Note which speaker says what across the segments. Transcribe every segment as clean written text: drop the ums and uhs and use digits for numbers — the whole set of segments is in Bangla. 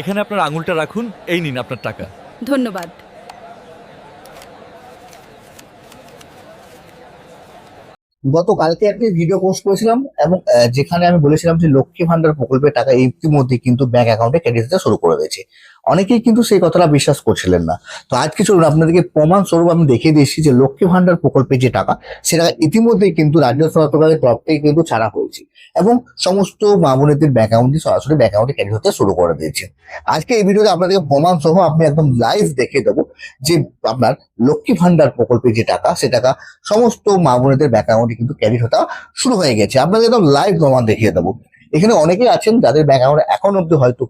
Speaker 1: এখানে আপনার আঙুলটা রাখুন, এই নিন আপনার টাকা।
Speaker 2: ধন্যবাদ।
Speaker 3: গতকালকে একটি ভিডিও পোস্ট করেছিলাম এবং যেখানে আমি বলেছিলাম যে লক্ষ্মী ভান্ডার প্রকল্পের টাকা ইতিমধ্যে কিন্তু ব্যাংক অ্যাকাউন্টে ক্রেডিট হতে শুরু করে দিয়েছে। অনেকেই কিন্তু সেই কথাটা বিশ্বাস করছিলেন না। তো আজকে চলুন আপনাদেরকে প্রমাণ স্বরূপ আমি দেখিয়ে দিয়েছি যে লক্ষ্মী ভান্ডার প্রকল্পের যে টাকা সেটা ইতিমধ্যেই কিন্তু রাজ্য সরকারের তরফ থেকে কিন্তু ছাড়া হয়েছে এবং সমস্ত মা বোনেদের ব্যাংক অ্যাকাউন্টে সরাসরি ব্যাংক অ্যাকাউন্টে ক্রেডিট হতে শুরু করে দিয়েছে। আজকে এই ভিডিওতে আপনাদেরকে প্রমাণ সহ আমি একদম লাইভ দেখিয়ে দেবো যে আপনার লক্ষ্মী ভান্ডার প্রকল্পের যে টাকা সে টাকা সমস্ত মা বোনেদের ব্যাংক অ্যাকাউন্টে কিন্তু ক্রেডিট হতে শুরু হয়ে গেছে। আপনাদের একদম লাইভ প্রমাণ দেখিয়ে দেবো। এখানে অনেকেই আছেন যাদের ব্যাংক অ্যাকাউন্টে এখন অব্দি হয়তো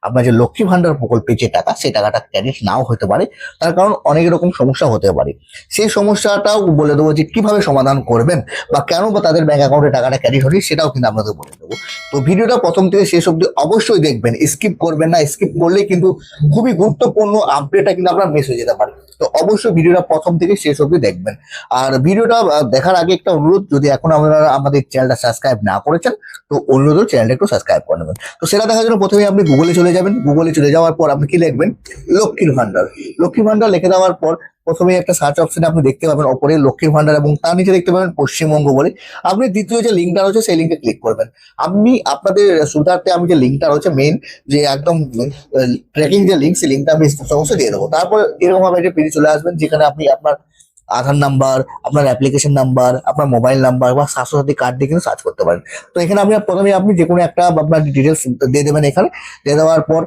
Speaker 3: আপনার যে লক্ষ্মী ভান্ডার প্রকল্পের যে টাকা সেই টাকাটা ক্রেডিট নাও হতে পারে, তার কারণ অনেক রকম সমস্যা হতে পারে। সেই সমস্যাটাও বলে দেবো যে কিভাবে সমাধান করবেন বা কেন বা তাদের ব্যাংক অ্যাকাউন্টে টাকাটা ক্রেডিট হচ্ছে সেটাও কিন্তু আপনাদের বলে দেবো। তো ভিডিওটা প্রথম থেকে শেষ অব্দি অবশ্যই দেখবেন, স্কিপ করবেন না। স্কিপ করলে কিন্তু খুবই গুরুত্বপূর্ণ আপডেটটা কিন্তু আপনার মিস হয়ে যেতে পারে। তো অবশ্যই ভিডিওটা প্রথম থেকে শেষ অব্দি দেখবেন। আর ভিডিওটা দেখার আগে একটা অনুরোধ, যদি এখন আপনারা আমাদের চ্যানেলটা সাবস্ক্রাইব না করেছেন তো অনুরোধ চ্যানেলটা একটু সাবস্ক্রাইব করে নেবেন। তো সেটা দেখার জন্য প্রথমে আপনি গুগলে চলে যাবেন। গুগলে চলে যাওয়ার পর আপনি কি লিখবেন, লক্ষ্মীর ভান্ডার। লক্ষ্মীর ভান্ডার লিখে দেওয়ার পর প্রথমে একটা সার্চ অপশনে আপনি দেখতে পাবেন ওপরে লক্ষ্মীর ভান্ডার এবং তার নিচে দেখতে পাবেন পশ্চিমবঙ্গ বলে। আপনি দ্বিতীয় যে লিঙ্কটা রয়েছে সেই লিঙ্কে ক্লিক করবেন। আপনি আপনাদের সুবিধার্থে আমি যে লিঙ্কটা রয়েছে মেইন যে একদম ট্র্যাকিং যে লিঙ্ক, সেই লিঙ্কটা আমি অবশ্যই দিয়ে দেবো। তারপর এরকম ভাবে একটা পেজে চলে আসবেন যেখানে আপনি আপনার আধার নাম্বার, আপনার অ্যাপ্লিকেশন নাম্বার, আপনার মোবাইল নাম্বার বা স্বাস্থ্যসাথী কার্ড দিয়ে কিন্তু সার্চ করতে পারেন। তো এখানে আপনি প্রথমে আপনি যে কোনো একটা আপনার ডিটেলস দিয়ে দেবেন। এখানে দিয়ে দেওয়ার পর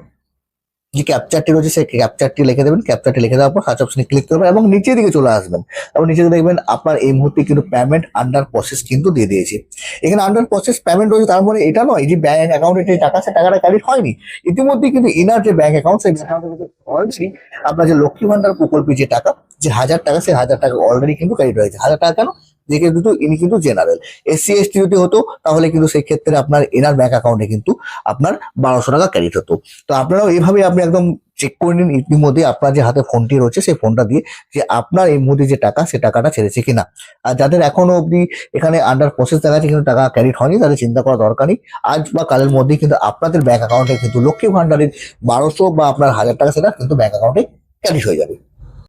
Speaker 3: যে ক্যাপচারটি রয়েছে সেই ক্যাপচারটি লিখে দেবেন। ক্যাপচারটি লিখে দেওয়ার পর সার্চ অপশনে ক্লিক করবেন এবং নিচের দিকে চলে আসবেন এবং নিচে দেখবেন আপনার এই মুহূর্তে কিন্তু পেমেন্ট আন্ডার প্রসেস কিন্তু দিয়ে দিয়েছে। এখানে আন্ডার প্রসেস পেমেন্ট রয়েছে, তার মানে এটা নয় যে ব্যাংক অ্যাকাউন্টে যে টাকা সে টাকাটা ক্রেডিট হয়নি। ইতিমধ্যে কিন্তু ইনার যে ব্যাংক অ্যাকাউন্ট সেই অ্যাকাউন্টে কিন্তু অলরেডি আপনার যে লক্ষ্মী ভান্ডার প্রকল্পে যে টাকা, যে 1000 টাকা, সেই 1000 টাকা অলরেডি কিন্তু ক্রেডিট হয়েছে। 1000 টাকা কেন, দেখে দুটো ইনি কিন্তু জেনারেল। এসসি এসটি যদি হতো তাহলে কিন্তু সেই ক্ষেত্রে আপনার এনার ব্যাংক অ্যাকাউন্টে কিন্তু আপনার 1200 টাকা ক্রেডিট হতো। তো আপনারাও এইভাবে আপনি একদম চেক করে নিন ইতিমধ্যে আপনার যে হাতে ফোনটি রয়েছে সেই ফোনটা দিয়ে যে আপনার এই মুহূর্তে যে টাকা সে টাকাটা ছেড়েছে কিনা। আর যাদের এখনো অব্দি এখানে আন্ডার প্রসেস দেখাচ্ছে কিন্তু টাকা ক্রেডিট হয়নি, তাদের চিন্তা করার দরকার নেই। আজ বা কালের মধ্যেই কিন্তু আপনাদের ব্যাংক অ্যাকাউন্টে কিন্তু লক্ষ্মী ভান্ডারের 1200 বা আপনার 1000 টাকা সেটা কিন্তু ব্যাংক অ্যাকাউন্টে ক্রেডিট হয়ে যাবে।